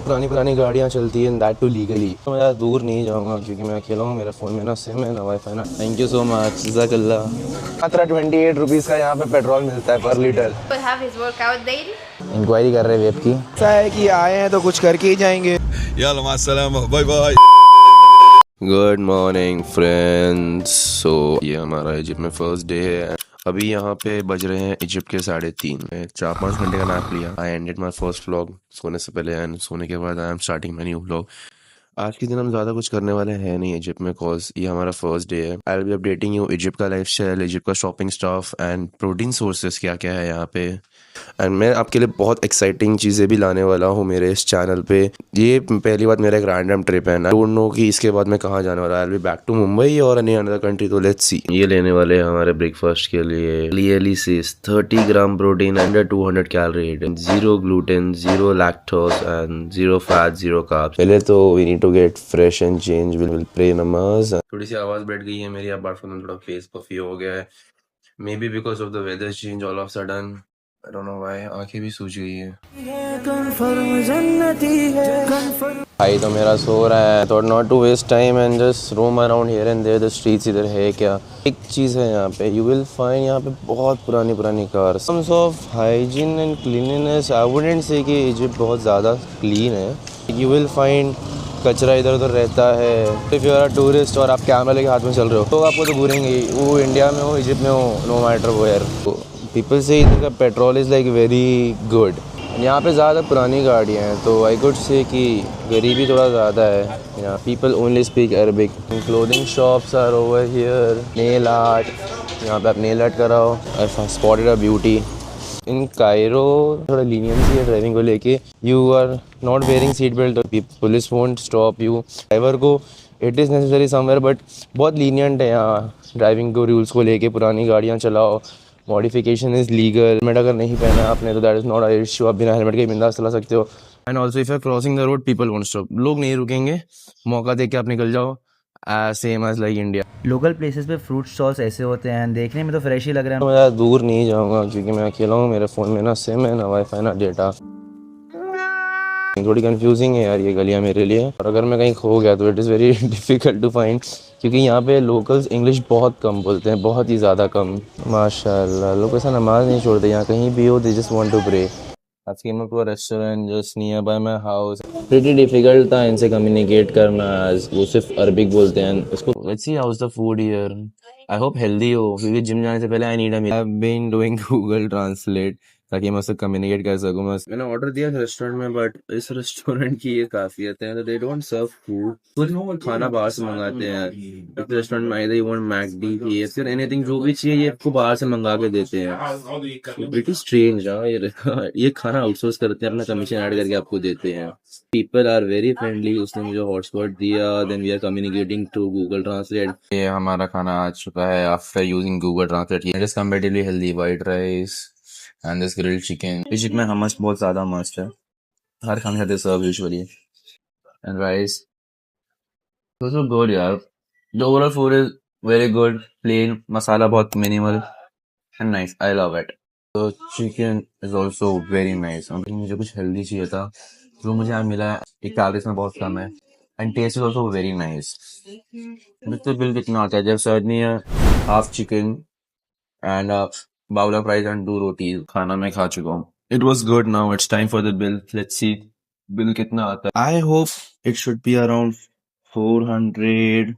पुरानी पुरानी गाड़ियाँ चलती हैं, दैट टू लीगली। तो मैं ज़्यादा दूर नहीं जाऊँगा क्योंकि मैं अकेला हूँ, मेरे फ़ोन में ना सिम है ना वाईफाई ना। थैंक यू सो मच, जज़ाकल्लाह। मात्र 28 रुपीज़ का यहाँ पे पेट्रोल मिलता है पर लीटर। इंक्वायरी कर रहे हैं वेब की। ऐसा है कि आए हैं तो कुछ करके ही जाएंगे। यल्ला मास्सलाम, bye bye. Good morning friends. So ये हमारा इजिप्ट में फर्स्ट डे है। अभी यहाँ पे बज रहे हैं इजिप्ट के 3:30। मैं 4-5 घंटे का नैप लिया। I ended my first vlog सोने से पहले एंड सोने के बाद I am starting my new vlog. आज के दिन हम ज़्यादा कुछ करने वाले हैं नहीं इजिप्ट में, कॉज ये हमारा फर्स्ट डे है। आई will B updating you Egypt का लाइफ स्टाइल, इजिप्ट का shopping stuff and protein sources क्या क्या है यहाँ पे। एंड मैं आपके लिए बहुत एक्साइटिंग चीज़ें भी लाने वाला हूँ मेरे इस चैनल पे। ये पहली बार मेरा एक रैंडम ट्रिप है, आई डोंट नो कि इसके बाद मैं कहाँ जाने वाला। I will be back to Mumbai और एनी अनदर कंट्री, तो लेट्स सी। ये लेने वाले हैं हमारे ब्रेकफास्ट के लिए एलिसिस 30 gram protein, under 200 calorie, zero gluten, zero lactose and zero fat, zero carbs. पहले तो we need to get fresh and change, will pray नमाज। थोड़ी सी आवाज़ बैठ गई है मेरी, अपार्ट फ्रॉम थोड़ा फेस पफी हो गया है, may be because of the weather change all of sudden. I don't know why, आंखें भी सूज गई है। भाई तो मेरा सो रहा है, thought not to waste time and just roam around here and there. The streets इधर है क्या। एक चीज़ है यहाँ पे, यू विल फाइंड यहाँ पे बहुत पुरानी पुरानी cars. Terms of hygiene and cleanliness I wouldn't say कि इजिप्ट बहुत ज़्यादा क्लीन है। यू विल फाइंड कचरा इधर उधर रहता है। If you are a tourist और आप कैमरा लेके हाथ में चल रहे हो तो आपको तो घूरेंगे, वो इंडिया में हो इजिप्ट में हो, नो मैटर वेयर। पीपल से इधर का petrol is like very good. यहाँ पे ज़्यादा पुरानी गाड़ियाँ हैं तो आई कुड से कि गरीबी थोड़ा ज़्यादा है यहाँ। People only speak Arabic. Clothing shops are over here. Nail art, यहाँ पे आप नेल आर्ट कराओ। I spotted a beauty in Cairo. थोड़ा लीनियंसी है ड्राइविंग को लेके। You are not wearing seat belt, police won't stop you. Driver को it is necessary somewhere but बहुत लीनियंट है यहाँ ड्राइविंग को रूल्स को लेके। पुरानी गाड़ियाँ चलाओ, मॉडिफिकेशन इज़ लीगल। हेलमेट अगर नहीं पहना आपने तो that is not a issue, आप बिना हेलमेट के बिंदास चला सकते हो। And also if you are crossing the road people won't stop, लोग नहीं रुकेंगे, मौका देख के आप निकल जाओ। Same as like India. Local places पे फ्रूट स्टॉल्स ऐसे होते हैं, देखने में तो फ्रेश ही लग रहा है। मैं ज़्यादा दूर नहीं जाऊँगा क्योंकि मैं अकेला हूँ, मेरे फ़ोन में ना सिम है ना वाईफाई ना डेटा। थोड़ी कंफ्यूजिंग है यार ये गलियाँ मेरे लिए, और अगर मैं कहीं खो गया तो it is very difficult to find क्योंकि यहाँ पे लोकल्स इंग्लिश बहुत कम बोलते हैं, बहुत ही ज़्यादा कम। माशाल्लाह लोग ऐसा नमाज नहीं छोड़ते यहाँ, कहीं भी हो they just want to pray. I came up to a restaurant just nearby my house. Pretty difficult था इनसे कम्युनिकेट करना, as वो सिर्फ अरबिक बोलते हैं उसको। Let's see how's the food here. I hope healthy हो क्योंकि जिम जाने से पहले I need a meal. I've been doing Google Translate ताकि मैं उससे कम्युनिकेट कर सकूँ। मैंने ऑर्डर दिया रेस्टोरेंट में, बट इस रेस्टोरेंट की ये खासियत है, दे डोंट सर्व फूड, कुछ खाना बाहर से मंगाते हैं। इस रेस्टोरेंट में either you want मैकडी की या फिर एनीथिंग, जो भी चाहिए ये आपको बाहर से मंगा के देते हैं। It is strange. ये खाना आउटसोर्स करते हैं, अपना कमीशन ऐड करके आपको देते हैं। People are very friendly. उसने मुझे हॉटस्पॉट दिया, then we are communicating to Google Translate. ये हमारा खाना आ चुका है after using Google Translate. It is comparatively healthy, white rice and this grilled chicken. Egypt में हमस बहुत ज़्यादा मस्ट है, हर खाने खाते serve usually. And rice also good यार। The overall food is very good, plain, मसाला बहुत minimal and nice. I love it. The chicken is also very nice। मुझे कुछ healthy चाहिए था, जो मुझे यहाँ मिला है। एक कैलोरीज में बहुत कम है and taste is also very nice। मुझसे बिल कितना आता है? जब सर्नी है half chicken and bowl of rice and 2 roti. खाना मैं खा चुका हूँ। It was good। Now it's time for the bill। Let's see bill कितना आता है। I hope it should be around 400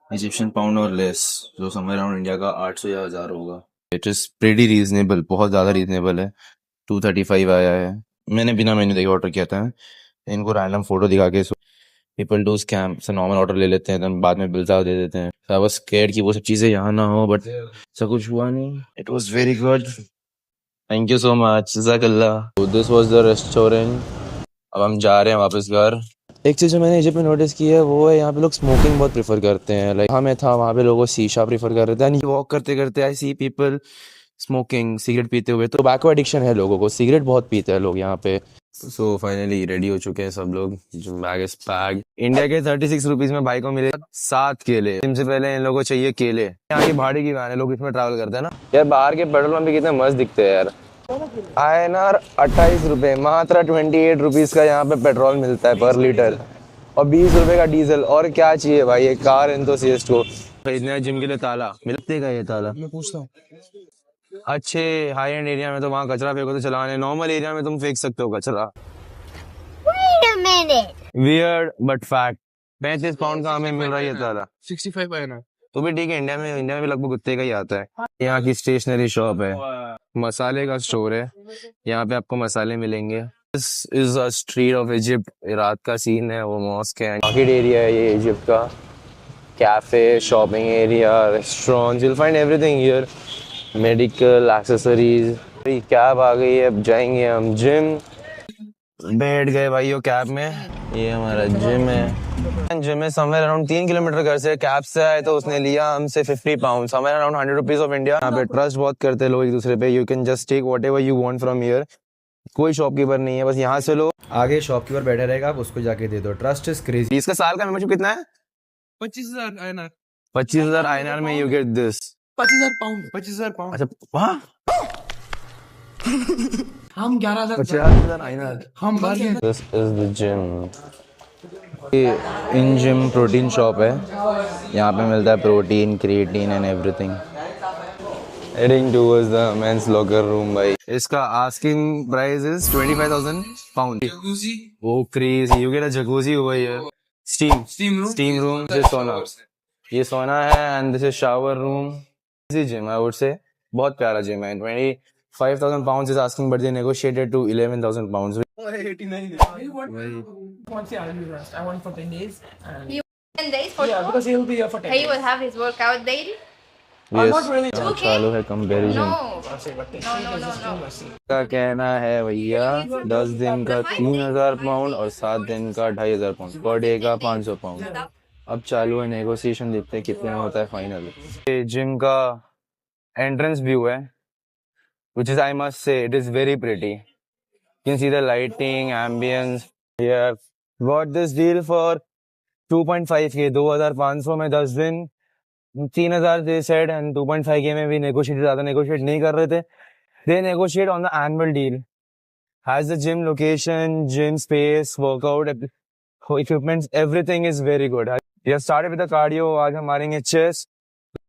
Egyptian pound और लेस, जो समवेयर अराउंड इंडिया का 800 या 1000 होगा। इट इज़ प्रेटी रीजनेबल, बहुत ज़्यादा रीजनेबल है। 235 आया है। मैंने बिना मेन्यू देखे ऑर्डर किया था। इनको रैंडम फोटो दिखा के पीपल डू स्कैम से नॉर्मल ऑर्डर ले लेते हैं, तो बाद में बिल दे देते हैं। आई वाज स्कैर्ड कि वो सब चीज़ें यहाँ ना हो, बट ऐसा कुछ हुआ नहीं। It was very good. Thank you so much, जज़ाकल्लाह। This was the restaurant. अब हम जा रहे हैं वापस घर। एक चीज़ जो मैंने इजिप्ट में नोटिस की है वो है यहाँ पे लोग स्मोकिंग बहुत प्रेफर करते हैं। लाइक हमें था वहाँ पे लोगों शीशा प्रेफर कर रहे थे, एंड वॉक करते करते आई सी पीपल स्मोकिंग, सिगरेट पीते हुए। तो टोबैको एडिक्शन है लोगों को, सिगरेट बहुत पीते हैं लोग यहाँ पे। सो फाइनली रेडी हो चुके हैं सब लोग। जो बैग इज पैक। इंडिया के 36 रुपीज़ में भाई को मिले 7 केले। जिनसे पहले इन लोगों को चाहिए केले। यहाँ की भाड़े की वैन है, लोग इसमें ट्रैवल करते हैं ना यार। बाहर के पेट्रोल पंप भी कितने मस्त दिखते हैं यार। INR 28 रुपये, मात्र 28 रुपीज़ का यहाँ पे पेट्रोल मिलता है पर लीटर, और 20 रुपये का डीजल। और क्या चाहिए भाई एक कार एंथुसियास्ट को। खरीदना है जिम के लिए ताला, मिलते का ये ताला मैं पूछता हूँ। अच्छे हाई एंड एरिया में तो वहाँ कचरा फेंको तो चलाने, नॉर्मल एरिया में तुम फेंक सकते हो कचरा। वियर्ड बट फैक्ट, 35 पाउंड का हमें मिल रहा है ये ताला। 65 INR। तो भी ठीक है, इंडिया में भी लगभग उतने का ही आता है। यहाँ की स्टेशनरी शॉप है, मसाले का स्टोर है, यहाँ पे आपको मसाले मिलेंगे। This is a street of Egypt, रात का सीन है, वो मॉस्क है, मार्केट एरिया है ये इजिप्ट का। Cafe, shopping area, restaurants, you'll find everything here, medical accessories. Cab आ गई है, अब जाएंगे हम जिम। बैठ गए भाइयों कैब में, ये हमारा जिम है। जिम में समवेयर अराउंड 3 किलोमीटर घर से, कैब से आए तो उसने लिया हमसे 50 pound, somewhere around 100 rupees of India. यहाँ पे ट्रस्ट बहुत करते हैं लोग एक दूसरे पे। You can just take whatever you want from here, कोई शॉपकीपर नहीं है, बस यहाँ से लो। आगे शॉपकीपर बैठा रहेगा, आप उसको जाके दे दो। Trust is crazy. इसका साल का मेंबरशिप कितना है? 25,000 INR। 25,000 INR में you get this. 25,000 pound. 25,000 pound. अच्छा वहाँ हम 11,000। 50,000 INR। हम बाहर गए। This is the gym. ये इन जिम प्रोटीन शॉप है, यहाँ पे मिलता है protein, creatine and everything. Heading towards the men's locker room भाई। इसका asking price is 25,000 pound. Jacuzzi. वो crazy, you get a jacuzzi over here. Steam room, this sauna, ये सोना है, and this is shower room. Easy gym I would say, बहुत प्यारा gym है। 25,000 pounds is asking, but they negotiated to 11,000 pounds. 89। Want the army rest. I want for 10 days. And 10 days for yeah, two? because he'll be here for 10 He days. will have his workout daily? Yes, not really. यहाँ 2K? चालू है comparison. No. I'll say, but No. का कहना है भैया 10 दिन का 3,000 pound और 7 दिन का 2,500 पाउंड, पर डे का 500 पाउंड। अब चालू है नेगोशिएशन, देखते हैं कितने में होता है फाइनल। ये जिम का एंट्रेंस व्यू है, which is, I must say, it is very pretty. You can see the lighting, ambience. Yeah, got this deal for 2.5K, 2,500 में 10 दिन, 3,000 they said, and 2.5K में भी ज़्यादा negotiate नहीं कर रहे थे। They negotiate on the annual deal. Has the gym location, gym space, workout equipment, everything is very good. We have started with the cardio. आज हम मारेंगे chest.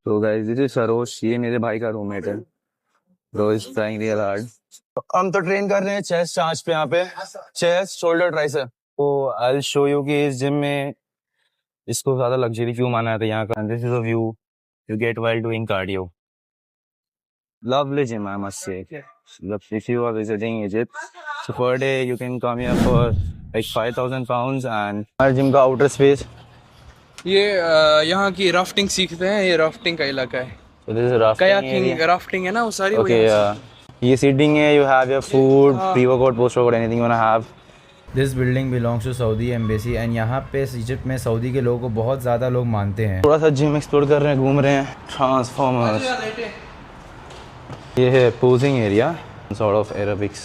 So guys, this is Saroj, ये मेरे भाई का रूममेट है। Bro is trying real hard. हम तो ट्रेन कर रहे हैं चेस्ट आज पे, यहाँ पे चेस्ट, शोल्डर, ट्राइसेप। तो I'll show you कि इस जिम में इसको ज्यादा लग्जरी क्यों माना है यहाँ का। This is a view you get while doing cardio. Lovely gym, I must say. If you are visiting Egypt, so per day you can come here for like 5,000 pounds, and हमारे gym का outer space. ये यहाँ की rafting सीखते हैं, ये rafting का इलाका है। So this is rafting kayaking, area. Rafting है ना वो सारी। Okay, ये सीटिंग है, you have your food, pre-workout, post-workout, anything you wanna have. This building belongs to Saudi embassy and यहाँ पे इजिप्ट में सऊदी के लोगों को बहुत ज़्यादा लोग मानते हैं। थोड़ा सा जिम एक्सप्लोर कर रहे हैं, घूम रहे हैं। ट्रांसफॉर्मर्स, ये है posing area, sort of aerobics.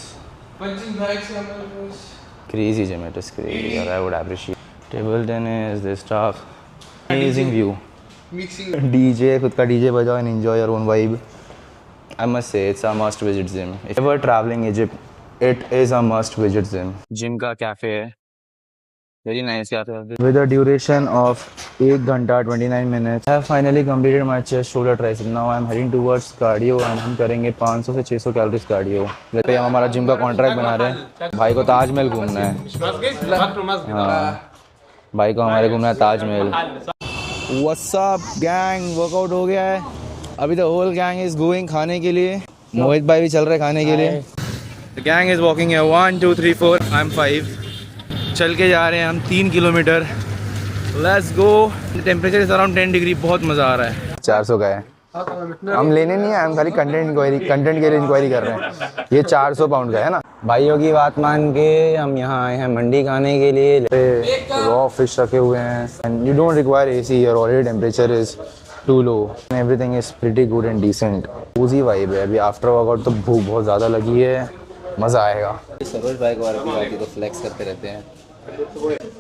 Crazy gym, it is crazy, I would appreciate. Table tennis, this stuff, amazing view, DJ, खुद का डीजे बजाओ and enjoy your own vibe. I must say it's a must visit gym. If ever traveling Egypt, it is a must visit gym. Gym का cafe है, very nice cafe. With a duration of 8 घंटा 29 minutes, I have finally completed my chest, shoulder, tricep. Now I am heading towards cardio and हम करेंगे 500 से 600 calories cardio. वैसे हम हमारा gym का कॉन्ट्रैक्ट बना रहे हैं। भाई को ताजमहल घूमना है। हाँ, भाई को हमारे घूमना है Taj Mahal. What's up gang, workout हो गया है। अभी the whole gang is going खाने के लिए। मोहित भाई भी चल रहे खाने के लिए। द गैंग इज वॉकिंग है 1 2 3 4, आई एम 5। चल के जा रहे हैं हम 3 kilometre. Let's go. Temperature is around 10 degree, बहुत मज़ा आ रहा है। 400 का है, हम लेने नहीं है, हम खाली कंटेंट के लिए इंक्वायरी कर रहे हैं। ये 400 पाउंड का है ना। भाइयों की बात मान के हम यहाँ आए हैं मंडी खाने के लिए। रॉ फिश रखे हुए हैं and you don't require AC, your already temperature is too low and everything is pretty good and decent. cozy vibe है। अभी आफ्टर वर्कआउट तो भूख बहुत ज़्यादा लगी है, मज़ा आएगा। सरोज भाई को बार बार तो फ्लेक्स करते रहते हैं।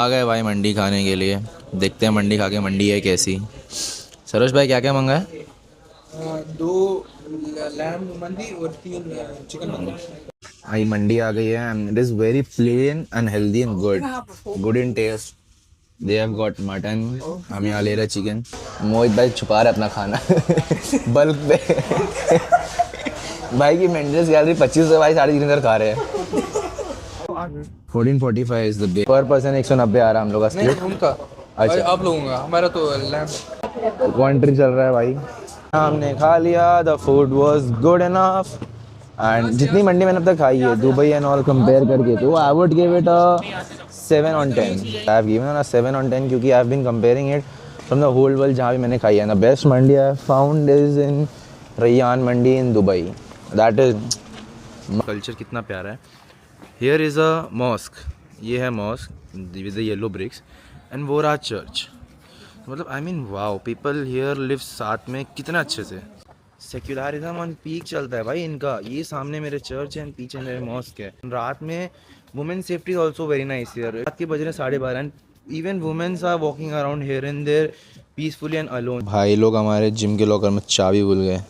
आ गए भाई मंडी खाने के लिए, देखते हैं मंडी खा के मंडी है कैसी। सरोज भाई क्या क्या मंगा है? 2 लैम मंदी और 3 चिकन मंदी। भाई मंडी आ गई है and it is very plain and healthy and good in taste. They have got mutton, हम यहाँ ले रहे चिकन। मोहित भाई छुपा रहे अपना खाना बल्क पे भाई की मेंटेनेंस गैलरी 25 से भाई 3.5 खा रहे हैं। 1445 इज द पर पर्सन 190 आ रहा है हम लोग का नहीं स्प्लिट। उनका, अच्छा। आप लोगों का, हमारा तो लैम। क्वांट्री चल रहा है भाई। हमने खा लिया, the food was good enough and जितनी मंडी मैंने अब तक खाई है दुबई एंड ऑल कंपेयर करके तो I would give it a 7 on 10। I have given a 7 on 10 क्योंकि I have been comparing it from the whole world जहाँ भी मैंने खाई है। The best mandi I found is in Rayyan mandi in Dubai. That is culture कितना प्यारा है। Here is a mosque, ये है mosque with the yellow bricks and वो रहा चर्च। मतलब I mean wow, people here live साथ में कितना अच्छे से। सेक्युलरिज्म ऑन पीक चलता है भाई इनका। ये सामने मेरे चर्च है एंड पीछे मेरे मॉस्क है। रात में women safety is also very nice here. रात के बज रहे 12:30 and even womens are walking around here and there peacefully and alone. भाई लोग हमारे जिम के लॉकर में चाबी भूल गए।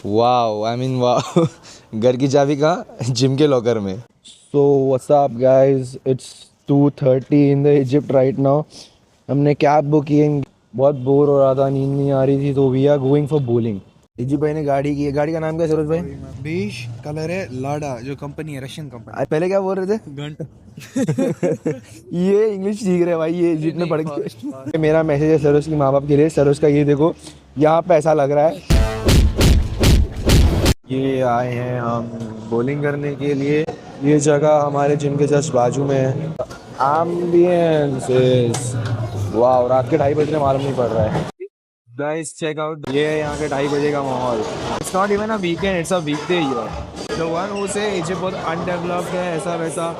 वाओ, आई मीन वाओ घर की चाबी कहाँ? जिम के लॉकर में। So what's up guys, it's 2:30 in the Egypt right now. हमने कैब बुक की, बहुत बोर हो रहा था, नींद नहीं आ रही थी, तो we are going for bowling. Egypt भाई ने गाड़ी की है। गाड़ी का नाम क्या है सरोज भाई? बीश कलर है लाडा, जो कंपनी है रशियन कंपनी। पहले क्या बोल रहे थे? घंटा। ये इंग्लिश सीख रहे हैं भाई, ये इजिप्ट में पढ़ के। मेरा मैसेज है सरोज की माँ बाप के लिए। सरोज का ये देखो, यहाँ पैसा लग रहा है। ये आए हैं हम बॉलिंग करने के लिए। ये जगह हमारे जिम के जस्ट बाजू में है। एम्बियंस वाह, रात के 2:30 बजने मालूम नहीं पड़ रहा है। गाइस चेक आउट, ये है यहाँ के 2:30 बजे का माहौल। It's not even a weekend, it's a weekday here. The one who say Egypt बहुत अनडेवलप्ड है, ऐसा वैसा,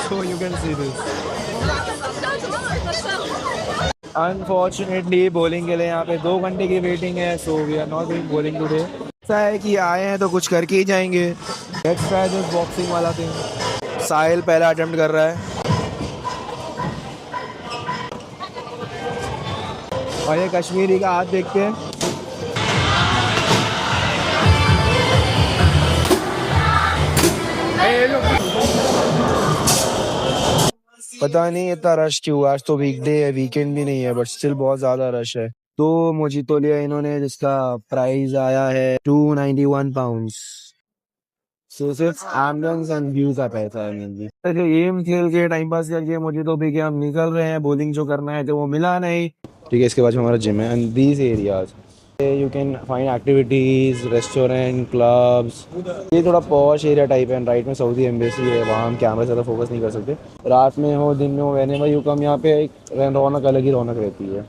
so you can see this. Unfortunately bowling के लिए यहाँ पे 2 घंटे की वेटिंग है, so we are not doing bowling today. ऐसा है कि आए हैं तो कुछ करके ही जाएंगे। लेट्स ट्राई दिस बॉक्सिंग वाला थिंग। साहिल पहला अटेम्प्ट कर रहा है और ये कश्मीरी का हाथ देखते हैं। पता नहीं इतना रश क्यों, आज तो वीकडे है, वीकेंड भी नहीं है, बट स्टिल बहुत ज्यादा रश है। तो मोजितो लिया इन्होंने जिसका प्राइस आया है 291 पाउंड्स। सो सिर्फ एम्बियंस एंड व्यू का पैसा है मेनली। गेम खेल के टाइम पास करके मोजितो पी के हम निकल रहे हैं। बॉलिंग जो करना है तो वो मिला नहीं। ठीक है, इसके बाद हमारा जिम है and these areas you can find activities, restaurant, clubs. ये थोड़ा पॉश एरिया टाइप है। राइट में सऊदी एम्बेसी है, वहाँ हम कैमरे ज़्यादा फोकस नहीं कर सकते। रात में हो दिन में हो, व्हेनेवर यू कम, यहाँ पे एक रौनक अलग ही रौनक रहती है।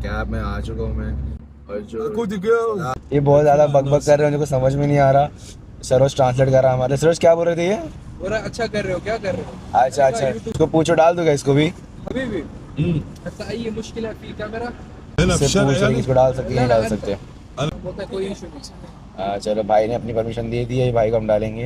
कैब में आ चुका हूँ मैं और जो ये बहुत ज़्यादा बकबक कर रहे हैं, उनको समझ में नहीं आ रहा। सरोज ट्रांसलेट कर रहा है हमारे। सरोज क्या बोल रहे थे ये? बोला अच्छा कर रहे हो, क्या कर रहे हो? अच्छा अच्छा, इसको पूछो, डाल दूंगा इसको भी। अभी भी अच्छा, ये मुश्किल है फिर कैमरा इसको डाल सकते नहीं डाल सकते? होता है, कोई इशू नहीं। चलो भाई ने अपनी परमिशन दे दी है, भाई को हम डालेंगे।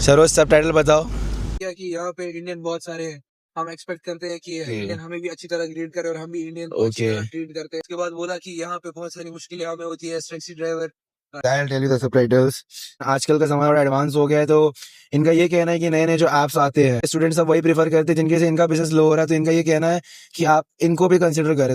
सरोज सबटाइटल बताओ। क्या कि यहाँ पे इंडियन बहुत सारे हैं, हम एक्सपेक्ट करते हैं कि इंडियन हमें भी अच्छी तरह ग्रीट करे और हम भी इंडियन को अच्छी तरह ट्रीट करते हैं। उसके बाद बोला कि यहाँ पे बहुत सारी मुश्किलें हमें होती है, taxi driver. I'll tell you the subtitles। आजकल का समय बड़ा एडवांस हो गया है, तो इनका ये कहना है कि नए नए जो ऐप्स आते हैं स्टूडेंट्स सब वही प्रेफर करते हैं जिनके से इनका बिजनेस लो हो रहा है। तो इनका ये कहना है कि आप इनको भी कंसिडर करें।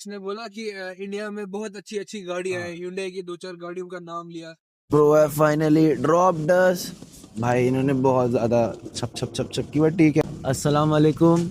इसने बोला कि इंडिया में बहुत अच्छी अच्छी गाड़ियां हैं, Hyundai की 2-4 गाड़ियों का नाम लिया। Bro I finally dropped us। भाई इन्होंने बहुत ज्यादा छप छप छप छप की, बट ठीक है। अस्सलाम वालेकुम।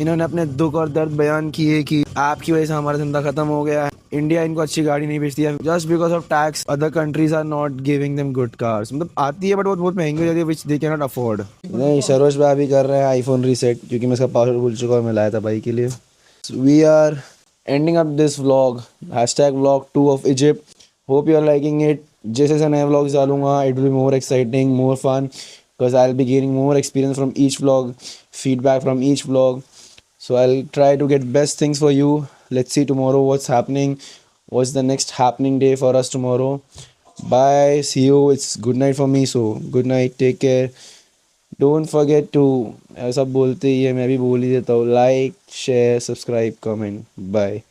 इन्होंने अपने दुख और दर्द बयान किए कि आपकी वजह से हमारा धंधा खत्म हो गया है। इंडिया इनको अच्छी गाड़ी नहीं बेचती है just because of tax. Other countries are not giving them good cars. मतलब आती है बट वो बहुत महंगी हो जाती है, विच दे कैन नॉट अफोर्ड। नहीं, सरोज भाई भी कर रहे हैं आईफोन रीसेट, क्योंकि मैं इसका पासवर्ड भूल चुका हूँ, मैं लाया था भाई के लिए। We are ending up this vlog, #vlog2 of Egypt. Hope you are liking it. जैसे जैसे नए व्लॉग्स डालूंगा it will be more exciting, more fun. because I'll be gaining more experience from each vlog, feedback from each vlog. So I'll try to get best things for you. Let's see tomorrow what's happening. What's the next happening day for us tomorrow? Bye. See you. It's good night for me. So good night. Take care. Don't forget to ऐसा बोलते ही है मैं भी बोल ही देता हूँ, like share subscribe comment bye.